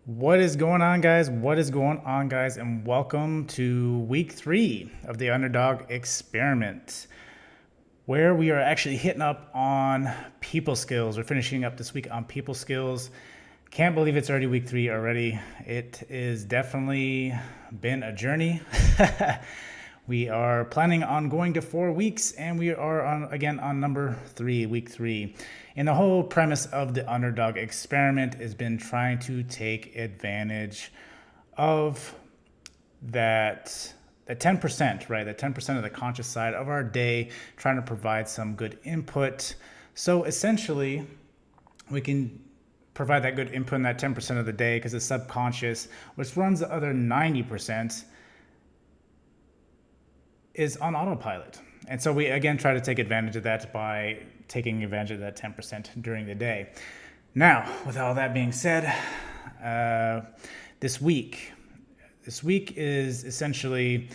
What is going on, guys? What is going on, guys? And welcome to week 3 of the Underdog experiment, where we are actually hitting up on people skills. We're finishing up this week on people skills. Can't believe it's already week 3 already. It is definitely been a journey. We are planning on going to 4 weeks, and we are on number 3, week 3. And the whole premise of the Underdog experiment has been trying to take advantage of that 10%, right? That 10% of the conscious side of our day, trying to provide some good input. So essentially, we can provide that good input in that 10% of the day because the subconscious, which runs the other 90%, is on autopilot. And so we again try to take advantage of that by taking advantage of that 10% during the day. Now, with all that being said, this week is essentially,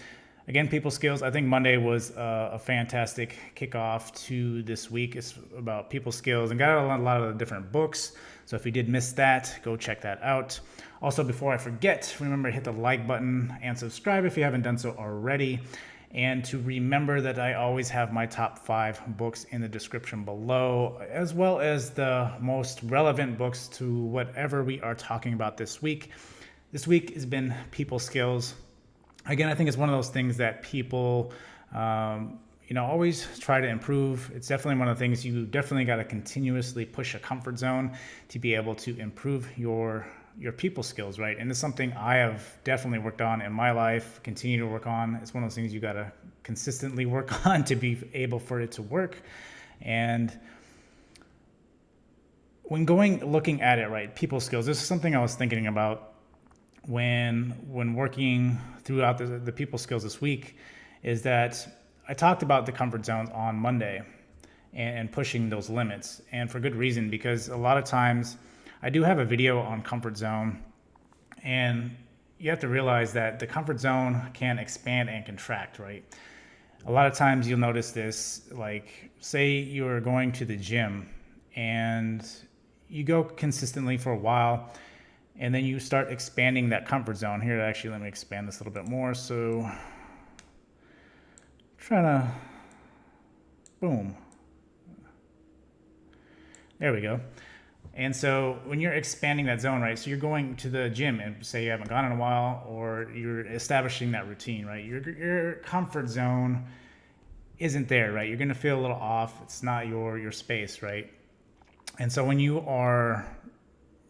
again, people skills. I think Monday was a fantastic kickoff to this week. It's about people skills and got a lot of the different books. So if you did miss that, go check that out. Also, before I forget, remember to hit the like button and subscribe if you haven't done so already. And to remember that I always have my top 5 books in the description below, as well as the most relevant books to whatever we are talking about this week. This week has been people skills. Again, I think it's one of those things that people, always try to improve. It's definitely one of the things you definitely got to continuously push a comfort zone to be able to improve your people skills, right? And it's something I have definitely worked on in my life, continue to work on. It's one of those things you got to consistently work on to be able for it to work. And when looking at it, right, people skills, this is something I was thinking about when working throughout the people skills this week, is that I talked about the comfort zones on Monday and pushing those limits, and for good reason, because a lot of times I do have a video on comfort zone, and you have to realize that the comfort zone can expand and contract, right? A lot of times you'll notice this, like say you're going to the gym and you go consistently for a while, and then you start expanding that comfort zone. Here, actually, let me expand this a little bit more. So trying to, boom. There we go. And so when you're expanding that zone, right, so you're going to the gym and say you haven't gone in a while, or you're establishing that routine, right, your comfort zone isn't there, right? You're going to feel a little off. It's not your space, right? And so when you are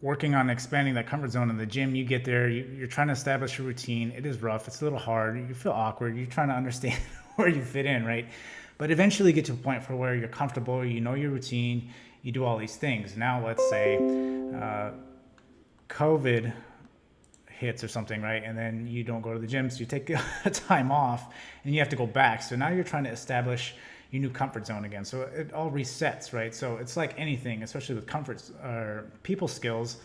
working on expanding that comfort zone in the gym, you get there, you're trying to establish a routine. It is rough. It's a little hard. You feel awkward. You're trying to understand where you fit in, right? But eventually get to a point for where you're comfortable, you know your routine, you do all these things. Now, let's say COVID hits or something, right? And then you don't go to the gym, so you take a time off and you have to go back. So now you're trying to establish your new comfort zone again. So it all resets, right? So it's like anything, especially with comfort or people skills,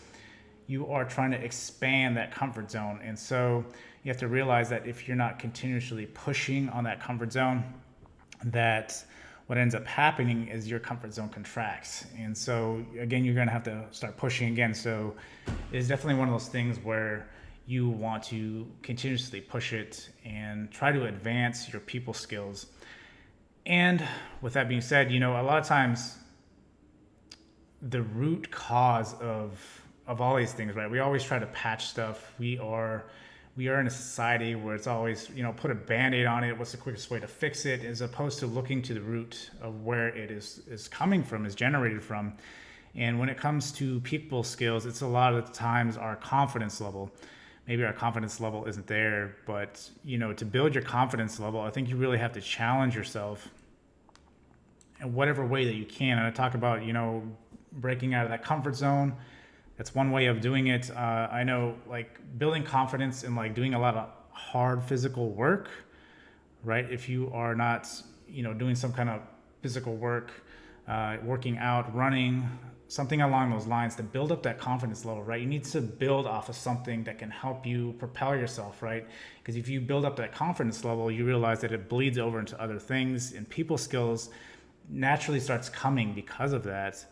you are trying to expand that comfort zone. And so you have to realize that if you're not continuously pushing on that comfort zone, that what ends up happening is your comfort zone contracts. And so again, you're going to have to start pushing again. So it's definitely one of those things where you want to continuously push it and try to advance your people skills. And with that being said, a lot of times the root cause of all these things, right? We always try to patch stuff. We are in a society where it's always, put a Band-Aid on it. What's the quickest way to fix it, as opposed to looking to the root of where it is coming from, is generated from. And when it comes to people skills, it's a lot of the times our confidence level. Maybe our confidence level isn't there, but, to build your confidence level, I think you really have to challenge yourself in whatever way that you can. And I talk about, breaking out of that comfort zone. That's one way of doing it. I know, like, building confidence and like doing a lot of hard physical work, right? If you are not, doing some kind of physical work, working out, running, something along those lines to build up that confidence level, right? You need to build off of something that can help you propel yourself, right? Because if you build up that confidence level, you realize that it bleeds over into other things, and people skills naturally starts coming because of that.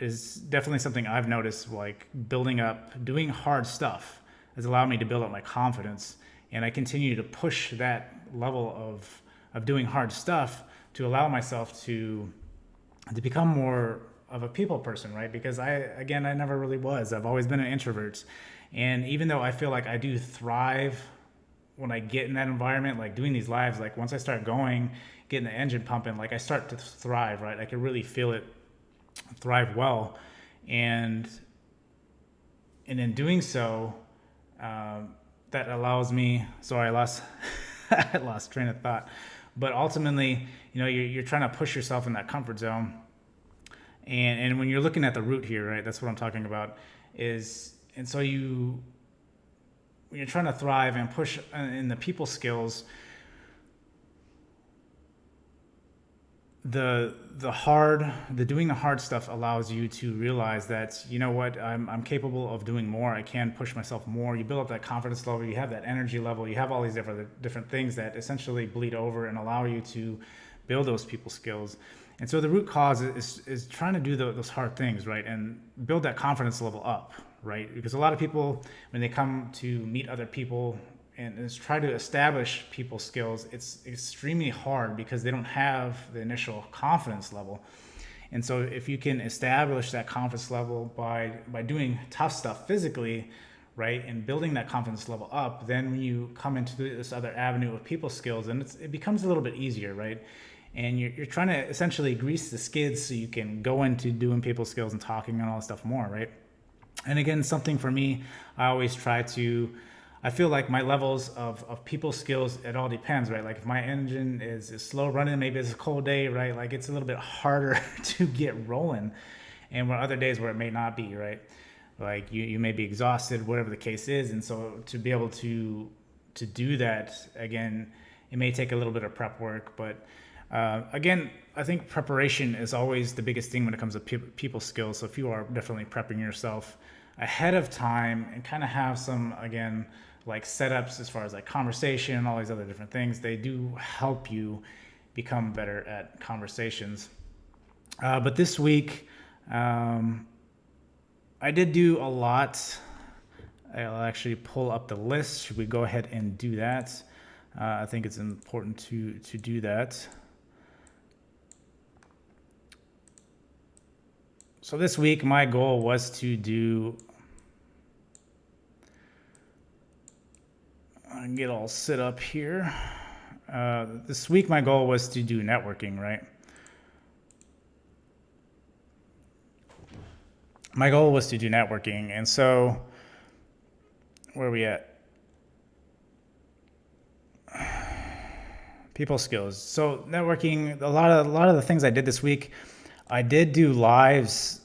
is definitely something I've noticed. Like building up, doing hard stuff has allowed me to build up my confidence, and I continue to push that level of doing hard stuff to allow myself to become more of a people person, right? Because I never really was. I've always been an introvert. And even though I feel like I do thrive when I get in that environment, like doing these lives, like once I start going, getting the engine pumping, like I start to thrive, right? I can really feel it thrive well. And in doing so, that allows me, sorry, I lost, I lost train of thought. But ultimately, you're trying to push yourself in that comfort zone. And when you're looking at the root here, right, that's what I'm talking about, and so when you're trying to thrive and push in the people skills, the doing the hard stuff allows you to realize that, I'm capable of doing more. I can push myself more. You build up that confidence level, you have that energy level, you have all these different things that essentially bleed over and allow you to build those people skills. And so the root cause is trying to do those hard things, right? And build that confidence level up, right? Because a lot of people, when they come to meet other people and try to establish people skills, it's extremely hard because they don't have the initial confidence level. And so if you can establish that confidence level by doing tough stuff physically, right, and building that confidence level up, then when you come into this other avenue of people skills, and it becomes a little bit easier, right? And you're trying to essentially grease the skids so you can go into doing people skills and talking and all that stuff more, right? And again, something for me, I feel like my levels of people skills, it all depends, right? Like if my engine is slow running, maybe it's a cold day, right? Like it's a little bit harder to get rolling. And where other days where it may not be, right? Like you may be exhausted, whatever the case is. And so to be able to do that, again, it may take a little bit of prep work, but again, I think preparation is always the biggest thing when it comes to people skills. So if you are definitely prepping yourself ahead of time and kind of have some, again, like setups as far as like conversation and all these other different things, they do help you become better at conversations. But this week, I did do a lot. I'll actually pull up the list. Should we go ahead and do that? I think it's important to do that. So this week, my goal was to do, I can get all set up here. This week, my goal was to do networking, right? My goal was to do networking. And so where are we at? People skills. So networking, a lot of the things I did this week, I did do lives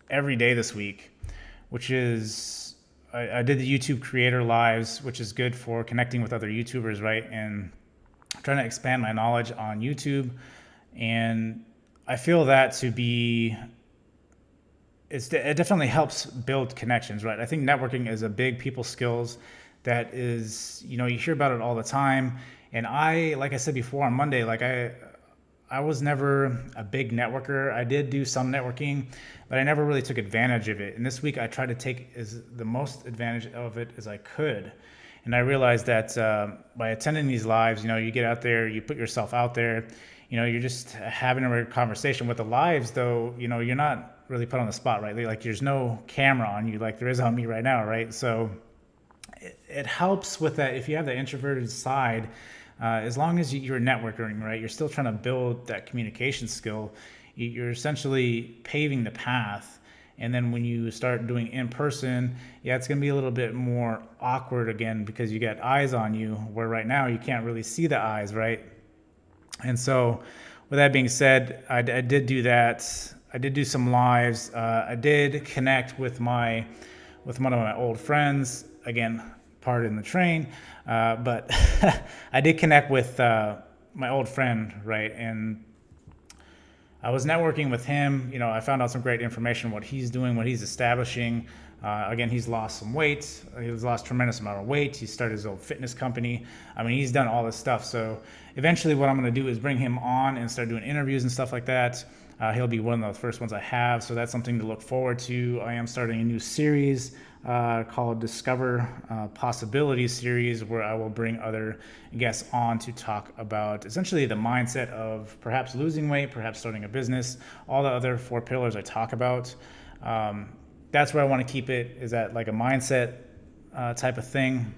every day this week, which is, I did the YouTube creator lives, which is good for connecting with other YouTubers, right? And trying to expand my knowledge on YouTube. And I feel that to be, it definitely helps build connections, right? I think networking is a big people skills that is, you hear about it all the time. And like I said before on Monday, like I was never a big networker. I did do some networking, but I never really took advantage of it. And this week I tried to take the most advantage of it as I could. And I realized that by attending these lives, you get out there, you put yourself out there, you're just having a conversation. With the lives, though, you're not really put on the spot, right? Like there's no camera on you like there is on me right now, right? So it helps with that. If you have the introverted side, as long as you're networking, right, you're still trying to build that communication skill. You're essentially paving the path. And then when you start doing in person, it's going to be a little bit more awkward again because you got eyes on you, where right now you can't really see the eyes, right? And so with that being said, I did do that. I did do some lives. I did connect with one of my old friends. Again, pardon the train, but I did connect with my old friend, right? And I was networking with him. I found out some great information, what he's doing, what he's establishing. Again, he's lost some weight. He's lost a tremendous amount of weight. He started his own fitness company. I mean, he's done all this stuff. So eventually what I'm going to do is bring him on and start doing interviews and stuff like that. He'll be one of the first ones I have, so that's something to look forward to. I am starting a new series called Discover Possibilities series, where I will bring other guests on to talk about essentially the mindset of perhaps losing weight, perhaps starting a business, all the other 4 pillars I talk about. That's where I want to keep it, is that like a mindset type of thing,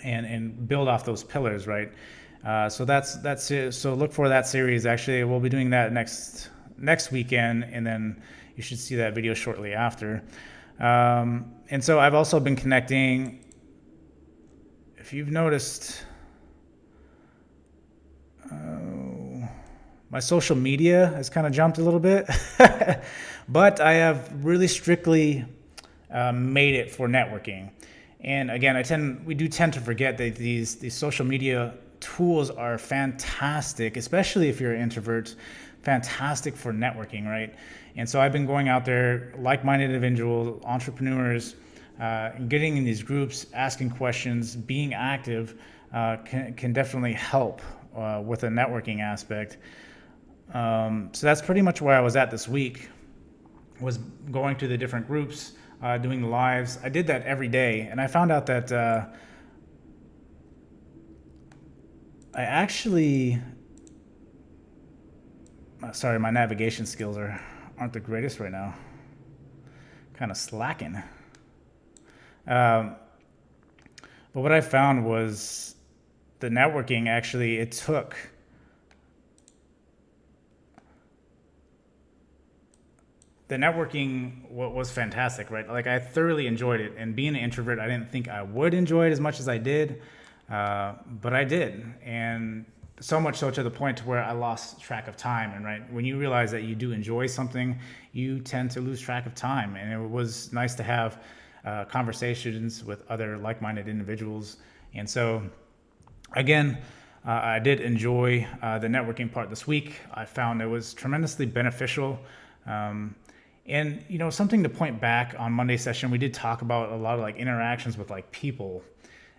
and build off those pillars, right? So that's it. So look for that series. Actually, we'll be doing that next weekend, and then you should see that video shortly after. And so I've also been connecting. If you've noticed, my social media has kind of jumped a little bit, but I have really strictly made it for networking. And again, we do tend to forget that these social media tools are fantastic, especially if you're an introvert, fantastic for networking, right? And so I've been going out there, like-minded individuals, entrepreneurs, getting in these groups, asking questions, being active, can definitely help with the networking aspect. So that's pretty much where I was at this week, was going to the different groups, doing the lives. I did that every day, and I found out that I actually, sorry, my navigation skills aren't the greatest right now. Kind of slacking. But what I found was the networking, actually, the networking was fantastic, right? Like, I thoroughly enjoyed it. And being an introvert, I didn't think I would enjoy it as much as I did. But I did. And so much so to the point where I lost track of time. And right, when you realize that you do enjoy something, you tend to lose track of time. And it was nice to have conversations with other like-minded individuals. And so, again, I did enjoy the networking part this week. I found it was tremendously beneficial. And, something to point back on Monday's session, we did talk about a lot of like interactions with like people,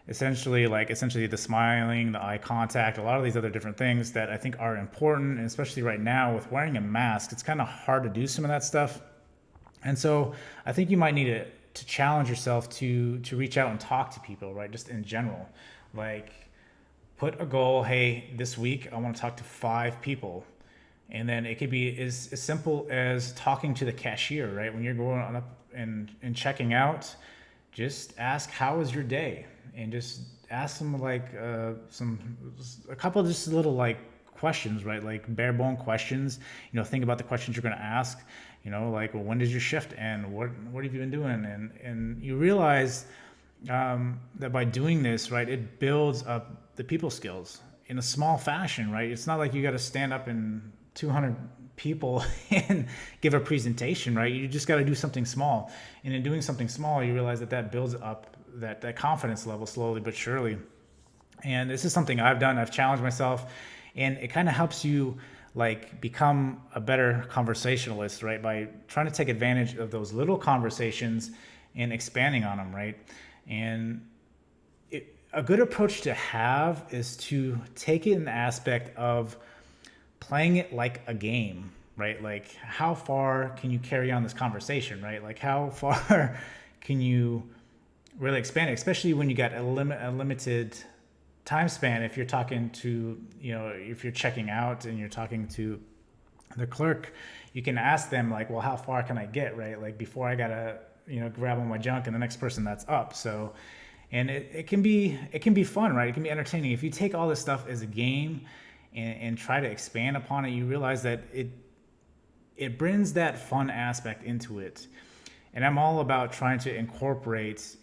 essentially the smiling, the eye contact, a lot of these other different things that I think are important. And especially right now with wearing a mask, it's kind of hard to do some of that stuff. And so I think you might need to challenge yourself to reach out and talk to people, right? Just in general, like put a goal. Hey, this week I want to talk to 5 people. And then it could be as simple as talking to the cashier, right? When you're going on up and checking out, just ask, how was your day? And just ask them like a couple of just little like questions, right? Like bare bone questions. Think about the questions you're going to ask. Like, well, when does your shift end? What have you been doing? And you realize that by doing this, right, it builds up the people skills in a small fashion, right? It's not like you got to stand up in 200 people and give a presentation, right? You just got to do something small. And in doing something small, you realize that builds up that confidence level slowly but surely. And this is something I've done. I've challenged myself, and it kind of helps you like become a better conversationalist, right? By trying to take advantage of those little conversations and expanding on them, right? And a good approach to have is to take it in the aspect of playing it like a game, right? Like, how far can you carry on this conversation, right? Like, how far can you really expand it, especially when you got a limited time span. If you're talking to, if you're checking out and you're talking to the clerk, you can ask them like, well, how far can I get, right? Like, before I gotta, grab all my junk and the next person that's up. So, and it can be fun, right? It can be entertaining. If you take all this stuff as a game and try to expand upon it, you realize that it brings that fun aspect into it. And I'm all about trying to incorporate,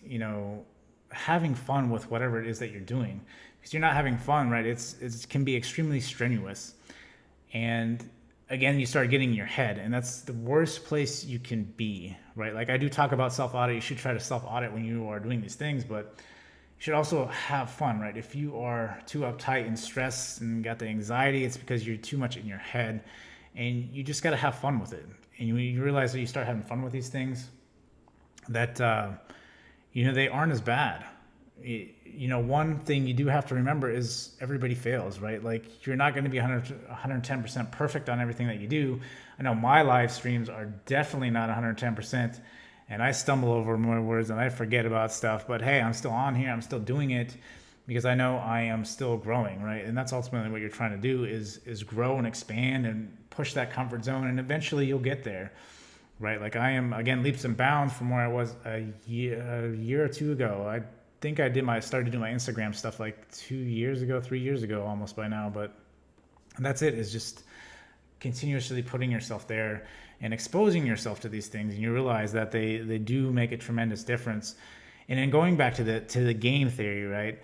having fun with whatever it is that you're doing. Because you're not having fun, right? It can be extremely strenuous. And again, you start getting in your head, and that's the worst place you can be, right? Like, I do talk about self-audit. You should try to self-audit when you are doing these things, but you should also have fun, right? If you are too uptight and stressed and got the anxiety, it's because you're too much in your head, and you just got to have fun with it. And you realize that you start having fun with these things, that they aren't as bad. one thing you do have to remember is everybody fails, right? Like you're not going to be 110% perfect on everything that you do. I know my live streams are definitely not 110%, and I stumble over more words and I forget about stuff, but hey, I'm still on here. I'm still doing it because I know I am still growing, right? And that's ultimately what you're trying to do is grow and expand and push that comfort zone, and eventually you'll get there, right? Like I am, again, leaps and bounds from where I was a year or two ago. I think I started doing my Instagram stuff like 2 years ago, 3 years ago, almost by now. But that's it. Is just continuously putting yourself there and exposing yourself to these things, and you realize that they do make a tremendous difference. And then going back to the game theory, right?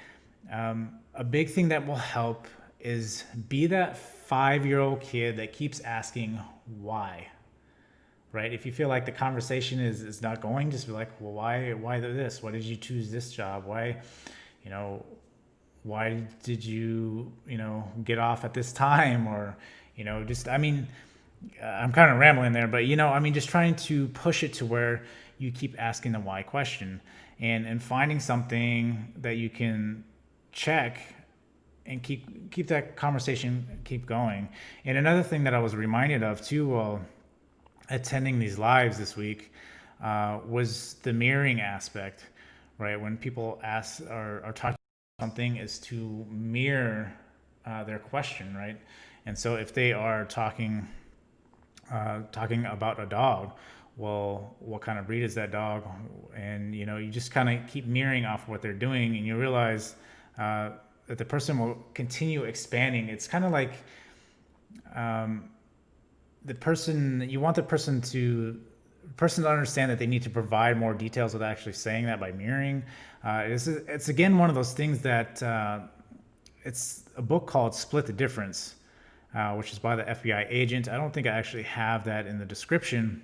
A big thing that will help is be that 5-year-old kid that keeps asking why, right? If you feel like the conversation is not going, just be like, well, why this? Why did you choose this job? Why, you know, why did you, get off at this time? Or, I'm kind of rambling there, but, just trying to push it to where you keep asking the why question, and finding something that you can check and keep that conversation keep going. And another thing that I was reminded of too, while attending these lives this week, was the mirroring aspect, right? When people ask or are talking about something, is to mirror their question, right? And so if they are talking about a dog, well, what kind of breed is that dog? And you just kind of keep mirroring off what they're doing, and you realize that the person will continue expanding. It's kind of like you want the person to understand that they need to provide more details without actually saying that by mirroring. It's again one of those things that it's a book called Split the Difference, which is by the FBI agent. I don't think I actually have that in the description,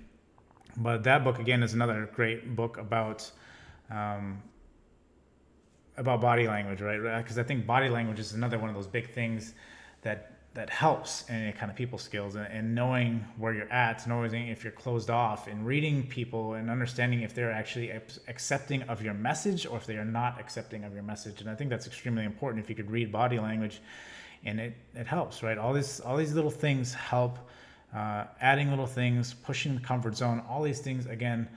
but that book again is another great book about body language, right? Because I think body language is another one of those big things that helps in any kind of people skills, and knowing where you're at, knowing if you're closed off, and reading people and understanding if they're actually accepting of your message or if they are not accepting of your message. And I think that's extremely important. If you could read body language, and it helps, right? All these little things help. Adding little things, pushing the comfort zone, all these things again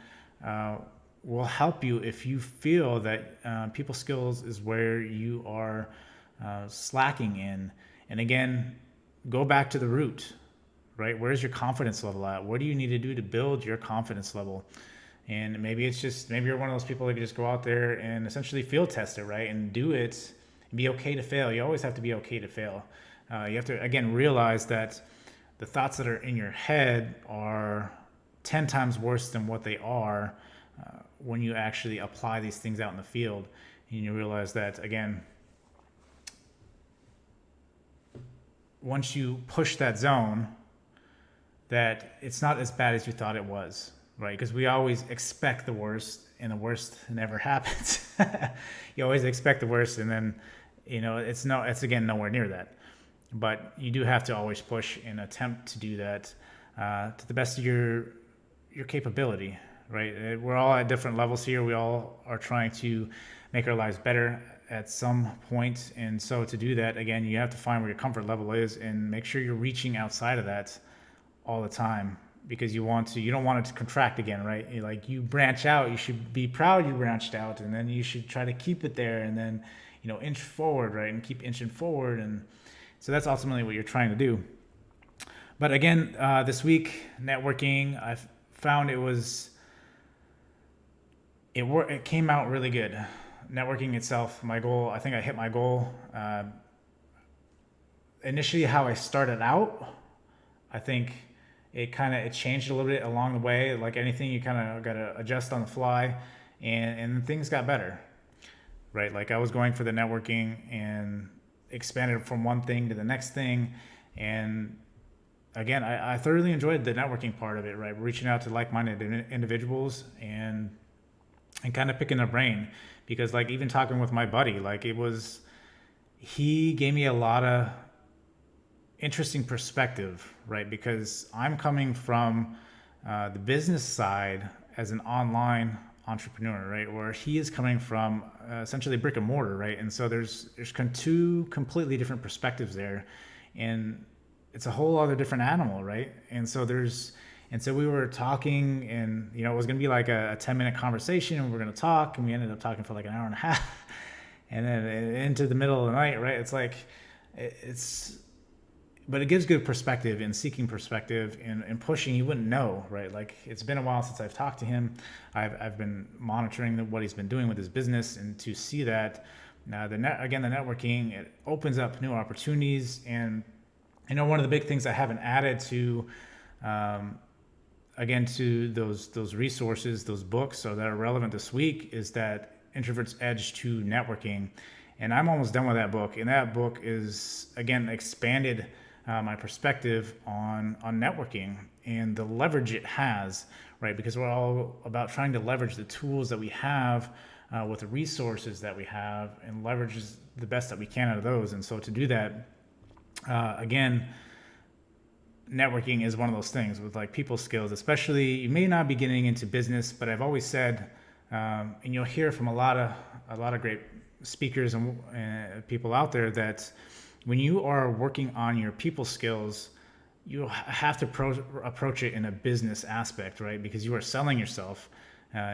will help you if you feel that people skills is where you are slacking in. And again, go back to the root, right? Where's your confidence level at? What do you need to do to build your confidence level? And maybe you're one of those people that can just go out there and essentially field test it, right? And do it and be okay to fail. You always have to be okay to fail. You have to, again, realize that the thoughts that are in your head are 10 times worse than what they are when you actually apply these things out in the field. And you realize that, again, once you push that zone, that it's not as bad as you thought it was, right? Because we always expect the worst, and the worst never happens. You always expect the worst, and then, it's again nowhere near that. But you do have to always push and attempt to do that to the best of your capability, right? We're all at different levels here. We all are trying to make our lives better at some point. And so to do that, again, you have to find where your comfort level is and make sure you're reaching outside of that all the time, because you don't want it to contract again, right? You branch out, you should be proud you branched out, and then you should try to keep it there, and then, inch forward, right? And keep inching forward. And so that's ultimately what you're trying to do. But again, this week, networking, I found it came out really good. Networking itself, my goal, I think I hit my goal. Initially, how I started out, I think it changed a little bit along the way. Like anything, you kind of got to adjust on the fly, and things got better, right? Like I was going for the networking and expanded from one thing to the next thing. And again, I thoroughly enjoyed the networking part of it, right? Reaching out to like-minded individuals and kind of picking their brain. Because like even talking with my buddy, he gave me a lot of interesting perspective, right? Because I'm coming from the business side as an online entrepreneur, right? Where he is coming from essentially brick and mortar, right? And so there's two completely different perspectives there, and it's a whole other different animal, right? And so we were talking, and it was going to be like a 10-minute conversation, and we were going to talk, and we ended up talking for like an hour and a half, and then into the middle of the night, right? It's like but it gives good perspective and seeking perspective and pushing. You wouldn't know, right? Like, it's been a while since I've talked to him. I've been monitoring what he's been doing with his business, and to see that the networking, it opens up new opportunities. And one of the big things I haven't added to to those resources, those books, so that are relevant this week, is that Introvert's Edge to Networking. And I'm almost done with that book. And that book is, again, expanded my perspective on networking and the leverage it has, right? Because we're all about trying to leverage the tools that we have with the resources that we have, and leverage the best that we can out of those. And so to do that, networking is one of those things with like people skills. Especially, you may not be getting into business, but I've always said, and you'll hear from a lot of great speakers and people out there, that when you are working on your people skills, you have to approach it in a business aspect, right? Because you are selling yourself,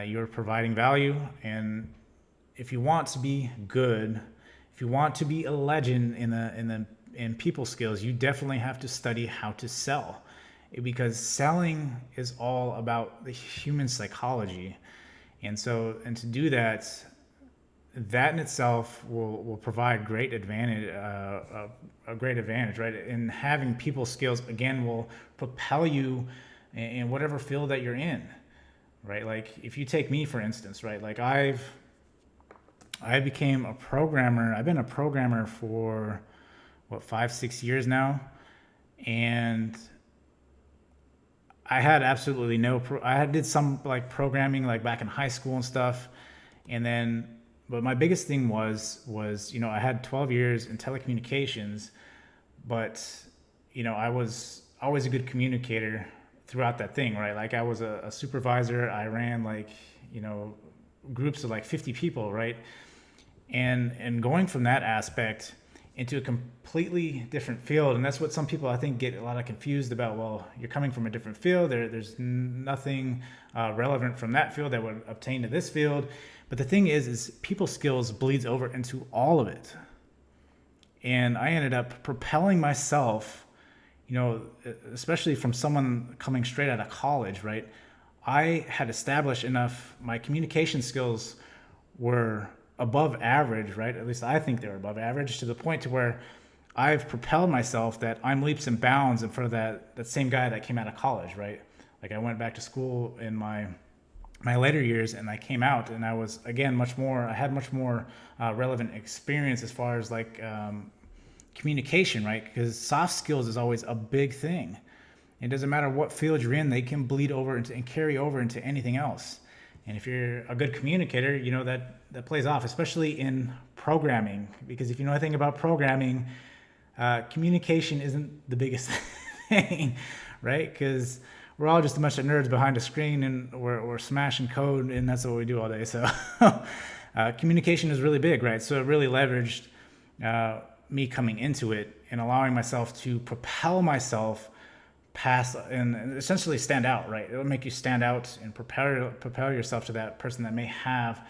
you're providing value, and if you want to be good, if you want to be a legend in people skills, you definitely have to study how to sell, because selling is all about the human psychology. And to do that in itself will provide a great advantage, right? And having people skills, again, will propel you in whatever field that you're in, right? Like, if you take me, for instance, right? Like, I became a programmer. I've been a programmer for 5-6 years now. And I had absolutely I did some like programming like back in high school and stuff. But my biggest thing was, I had 12 years in telecommunications, but, I was always a good communicator throughout that thing, right? Like, I was a supervisor. I ran like, groups of like 50 people, right? And going from that aspect into a completely different field. And that's what some people, I think, get a lot of confused about. Well, you're coming from a different field. There's nothing relevant from that field that would obtain to this field. But the thing is people skills bleeds over into all of it. And I ended up propelling myself, especially from someone coming straight out of college, right? I had established enough, my communication skills were above average, right? At least I think they're above average, to the point to where I've propelled myself that I'm leaps and bounds in front of that same guy that came out of college, right? Like, I went back to school in my later years, and I came out, and I was, again, I had much more relevant experience as far as like communication, right? Because soft skills is always a big thing. It doesn't matter what field you're in, they can bleed over and carry over into anything else. And if you're a good communicator, that plays off, especially in programming. Because if you know anything about programming, communication isn't the biggest thing, right? Because we're all just a bunch of nerds behind a screen, and we're smashing code, and that's what we do all day. So communication is really big, right? So it really leveraged me coming into it and allowing myself to propel myself past and essentially stand out, right? It'll make you stand out and propel yourself to that person that may have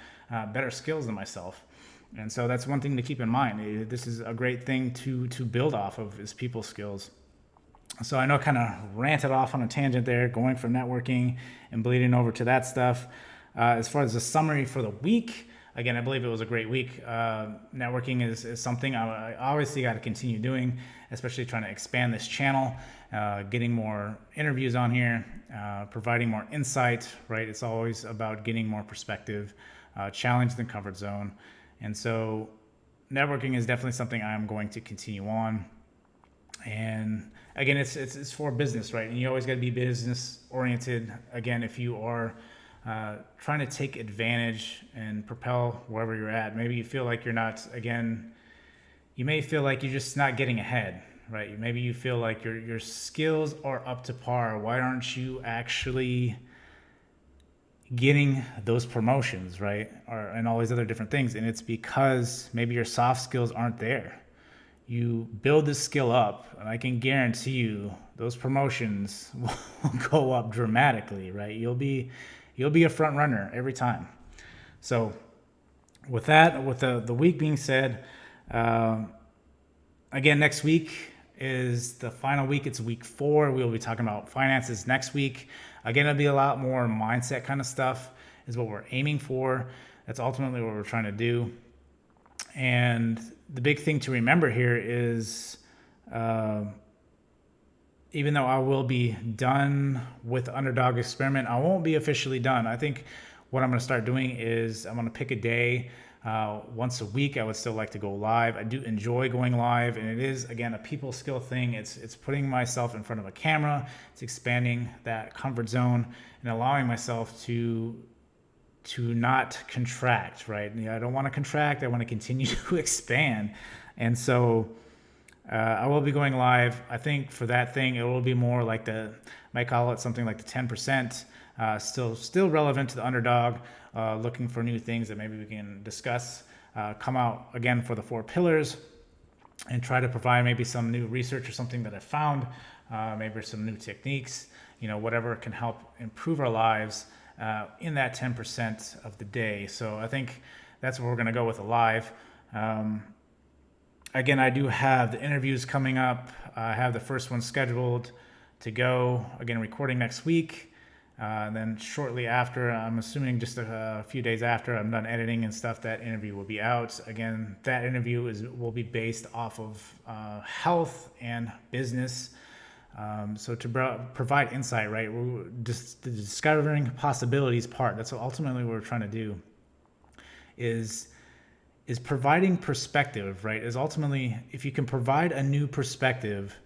better skills than myself. And so that's one thing to keep in mind. This is a great thing to build off of, is people skills. So I know I kind of ranted off on a tangent there, going from networking and bleeding over to that stuff. As far as the summary for the week, again, I believe it was a great week. Networking is something I obviously got to continue doing, especially trying to expand this channel, getting more interviews on here, providing more insight, right? It's always about getting more perspective, challenge the comfort zone. And so networking is definitely something I'm going to continue on. And again, it's for business, right? And you always got to be business oriented. Again, if you are trying to take advantage and propel wherever you're at, maybe you feel like you're not, again, you may feel like you're just not getting ahead, right? Maybe you feel like your skills are up to par. Why aren't you actually getting those promotions, right? And all these other different things. And it's because maybe your soft skills aren't there. You build this skill up, and I can guarantee you those promotions will go up dramatically, right? You'll be a front runner every time. So with that, with the week being said, again, next week is the final week. It's week 4. We'll be talking about finances next week. Again, it'll be a lot more mindset kind of stuff is what we're aiming for. That's ultimately what we're trying to do. And the big thing to remember here is, even though I will be done with the Underdog experiment, I won't be officially done. I think what I'm going to start doing is I'm going to pick a day. Once a week, I would still like to go live. I do enjoy going live, and it is, again, a people skill thing. It's putting myself in front of a camera. It's expanding that comfort zone and allowing myself to not contract, right? I don't want to contract. I want to continue to expand. And so I will be going live. I think for that thing, it will be more like might call it something like the 10%, still relevant to the Underdog, looking for new things that maybe we can discuss, come out again for the 4 pillars and try to provide maybe some new research or something that I found, maybe some new techniques, whatever can help improve our lives in that 10% of the day. So I think that's where we're going to go with a live. Again, I do have the interviews coming up. I have the first one scheduled to go, again, recording next week. Then shortly after, I'm assuming just a few days after I'm done editing and stuff, that interview will be out. Again, that interview will be based off of health and business. So to provide insight, right? Just the discovering possibilities part. That's what ultimately we're trying to do. Is providing perspective, right? Is ultimately, if you can provide a new perspective,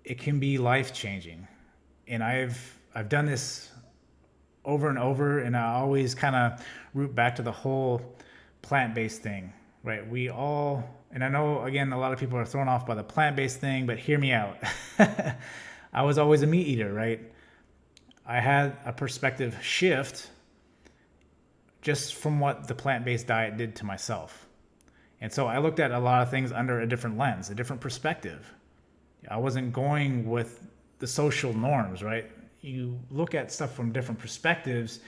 it can be life changing. And I've done this over and over, and I always kind of root back to the whole plant-based thing, right? And I know, again, a lot of people are thrown off by the plant-based thing, but hear me out. I was always a meat eater, right? I had a perspective shift just from what the plant-based diet did to myself. And so I looked at a lot of things under a different lens, a different perspective. I wasn't going with the social norms, right? You look at stuff from different perspectives,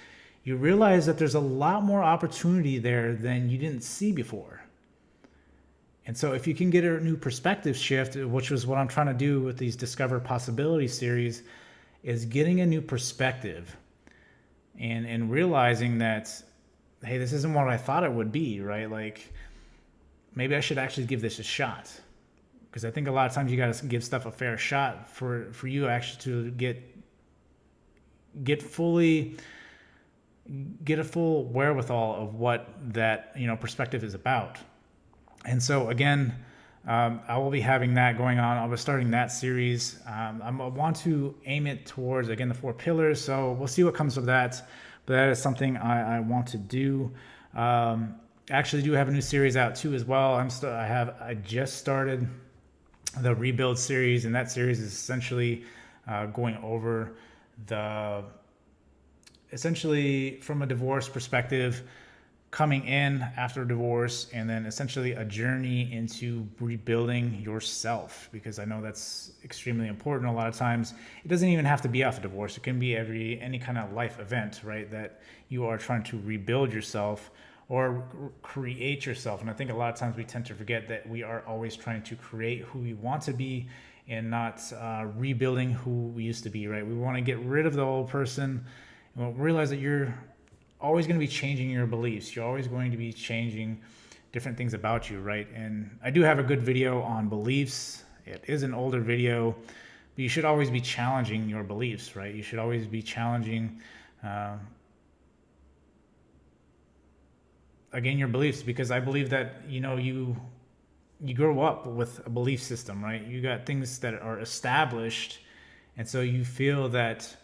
you realize that there's a lot more opportunity there than you didn't see before. And so if you can get a new perspective shift, which was what I'm trying to do with these Discover Possibility series, is getting a new perspective and realizing that, hey, this isn't what I thought it would be, right? Like, maybe I should actually give this a shot. Because I think a lot of times you got to give stuff a fair shot for you actually to get a full wherewithal of what that perspective is about. And so again, I will be having that going on. I'll be starting that series. I want to aim it towards, again, the 4 pillars. So we'll see what comes of that. But that is something I want to do. Actually do have a new series out too as well. I just started the Rebuild series, and that series is essentially going over essentially from a divorce perspective, coming in after divorce, and then essentially a journey into rebuilding yourself, because I know that's extremely important. A lot of times it doesn't even have to be after divorce. It can be any kind of life event, right, that you are trying to rebuild yourself or create yourself. And I think a lot of times we tend to forget that we are always trying to create who we want to be and not rebuilding who we used to be, right? We want to get rid of the old person and realize that you're always going to be changing your beliefs. You're always going to be changing different things about you, right? And I do have a good video on beliefs. It is an older video, but you should always be challenging your beliefs, right? You should always be challenging again, your beliefs, because I believe that, you grow up with a belief system, right? You got things that are established. And so you feel that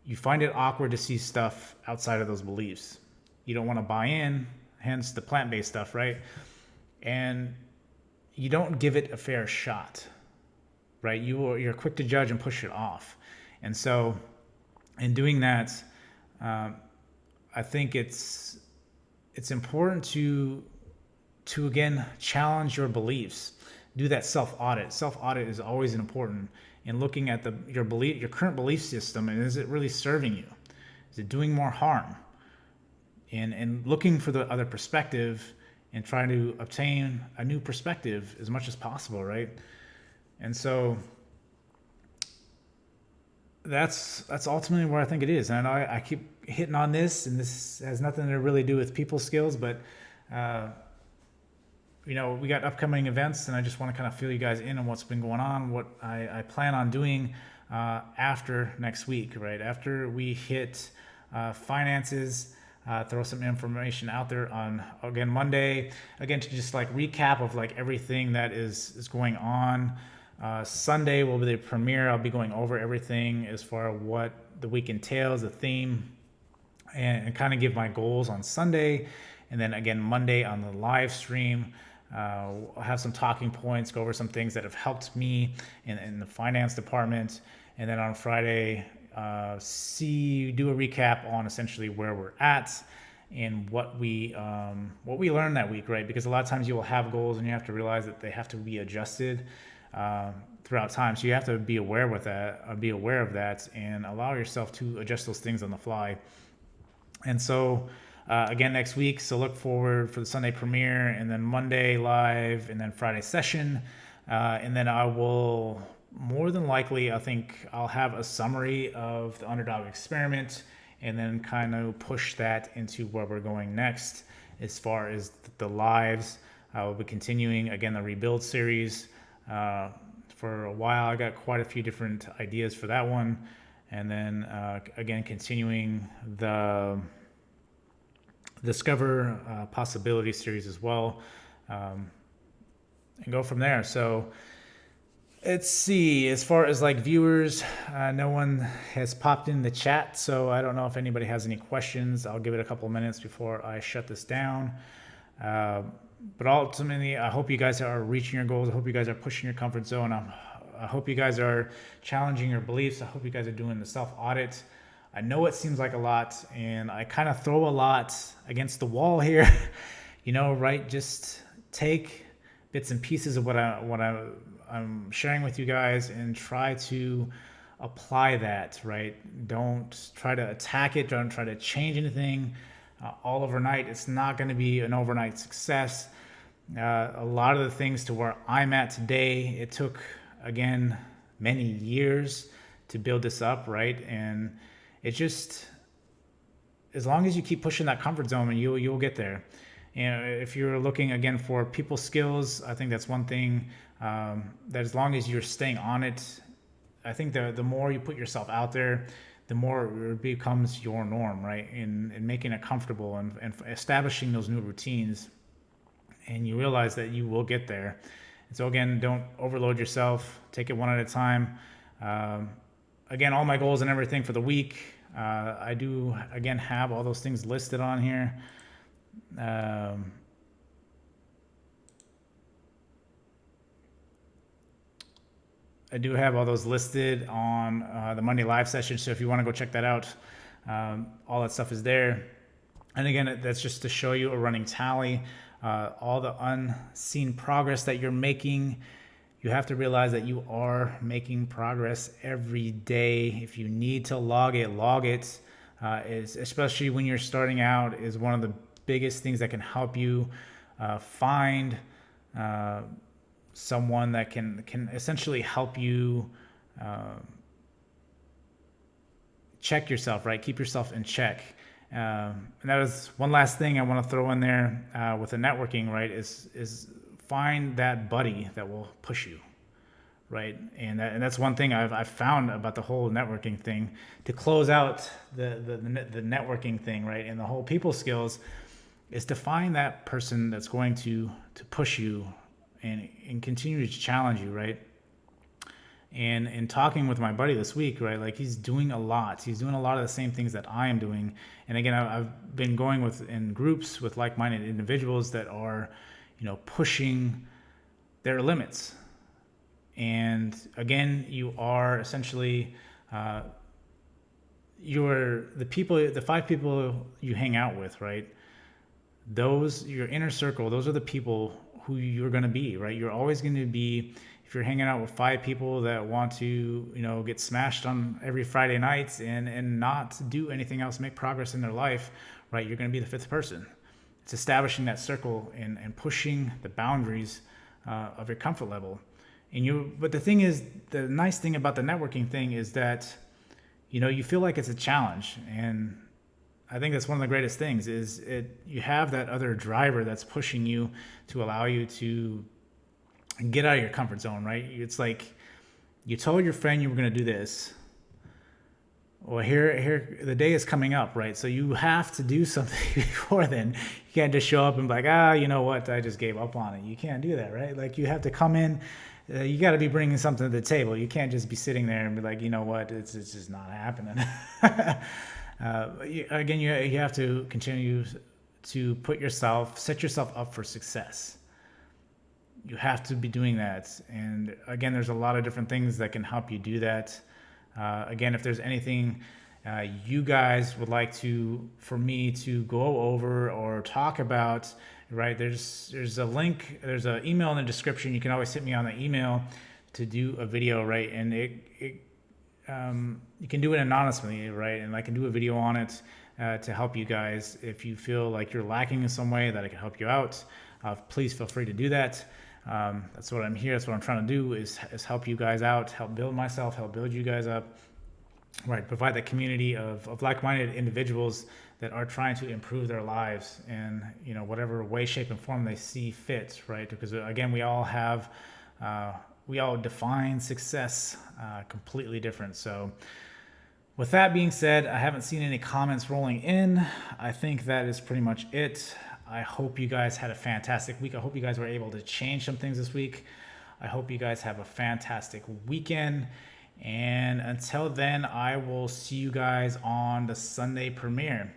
you find it awkward to see stuff outside of those beliefs. You don't want to buy in, hence the plant-based stuff, right? And you don't give it a fair shot, right? You're quick to judge and push it off. And so in doing that, I think it's important to again challenge your beliefs. Do that self audit. Self audit is always important in looking at your current belief system, and is it really serving you? Is it doing more harm? And looking for the other perspective and trying to obtain a new perspective as much as possible, right? And so that's ultimately where I think it is. And I know I keep hitting on this, and this has nothing to really do with people skills, but we got upcoming events, and I just want to kind of fill you guys in on what's been going on, what I plan on doing after next week, right? After we hit finances, throw some information out there on, again, Monday, again, to just like recap of like everything that is going on. Sunday will be the premiere. I'll be going over everything as far as what the week entails, the theme, and kind of give my goals on Sunday. And then again, Monday on the live stream, I'll have some talking points, go over some things that have helped me in the finance department. And then on Friday, do a recap on essentially where we're at and what we learned that week, right? Because a lot of times you will have goals and you have to realize that they have to be adjusted throughout time. So you have to be aware of that and allow yourself to adjust those things on the fly. And so again, next week, so look forward for the Sunday premiere, and then Monday live, and then Friday session. And then I will more than likely, I think I'll have a summary of the Underdog experiment, and then kind of push that into where we're going next as far as the lives. I will be continuing, again, the Rebuild series. For a while, I got quite a few different ideas for that one. And then, again, continuing the Discover Possibility series as well, and go from there. So let's see, as far as like viewers, no one has popped in the chat, so I don't know if anybody has any questions. I'll give it a couple minutes before I shut this down. But ultimately, I hope you guys are reaching your goals. I hope you guys are pushing your comfort zone. I hope you guys are challenging your beliefs. I hope you guys are doing the self-audit. I know it seems like a lot, and I kind of throw a lot against the wall here, right? Just take bits and pieces of what I'm sharing with you guys and try to apply that, right? Don't try to attack it. Don't try to change anything all overnight. It's not going to be an overnight success. A lot of the things to where I'm at today, it took, again, many years to build this up, right? And it's just, as long as you keep pushing that comfort zone, and you'll get there. If you're looking again for people skills, I think that's one thing that as long as you're staying on it, I think the more you put yourself out there, the more it becomes your norm, right? In making it comfortable and establishing those new routines, and you realize that you will get there. And so again, don't overload yourself. Take it one at a time. Again, all my goals and everything for the week, I do, again, have all those things listed on here. I do have all those listed on the Monday live session, so if you want to go check that out, all that stuff is there. And again, that's just to show you a running tally, all the unseen progress that you're making. You have to realize that you are making progress every day. If you need to log it. Especially when you're starting out, is one of the biggest things that can help you find someone that can essentially help you check yourself, right? Keep yourself in check. And that is one last thing I want to throw in there with the networking, right? Is find that buddy that will push you, right? And that's one thing I've found about the whole networking thing. To close out the networking thing, right, and the whole people skills, is to find that person that's going to push you and continue to challenge you, right? And in talking with my buddy this week, right, like he's doing a lot. He's doing a lot of the same things that I am doing. And again, I've been going in groups with like-minded individuals that are, pushing their limits. And again, you are essentially the 5 people you hang out with, right? Those, your inner circle, those are the people who you're going to be, right? You're always going to be, if you're hanging out with 5 people that want to, get smashed on every Friday night and not do anything else, make progress in their life, right? You're going to be the fifth person. It's establishing that circle and pushing the boundaries of your comfort level. But the thing is, the nice thing about the networking thing is that, you feel like it's a challenge. And I think that's one of the greatest things is you have that other driver that's pushing you to allow you to get out of your comfort zone, right? It's like you told your friend you were going to do this. Well, here, the day is coming up, right? So you have to do something before then. You can't just show up and be like, you know what? I just gave up on it. You can't do that, right? Like you have to come in. You got to be bringing something to the table. You can't just be sitting there and be like, you know what? It's just not happening. Again, you have to continue to set yourself up for success. You have to be doing that. And again, there's a lot of different things that can help you do that. Again, if there's anything you guys would like for me to go over or talk about, right? There's a link, there's an email in the description. You can always hit me on the email to do a video, right? And you can do it anonymously, right? And I can do a video on it to help you guys. If you feel like you're lacking in some way that I can help you out, please feel free to do that. That's what I'm here. That's what I'm trying to do is help you guys out, help build myself, help build you guys up, right? Provide that community of like-minded individuals that are trying to improve their lives in, whatever way, shape, and form they see fit, right? Because again, we all define success completely different. So with that being said, I haven't seen any comments rolling in. I think that is pretty much it. I hope you guys had a fantastic week. I hope you guys were able to change some things this week. I hope you guys have a fantastic weekend. And until then, I will see you guys on the Sunday premiere.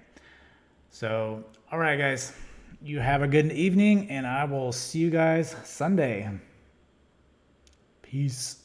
So, all right, guys, you have a good evening, and I will see you guys Sunday. Peace.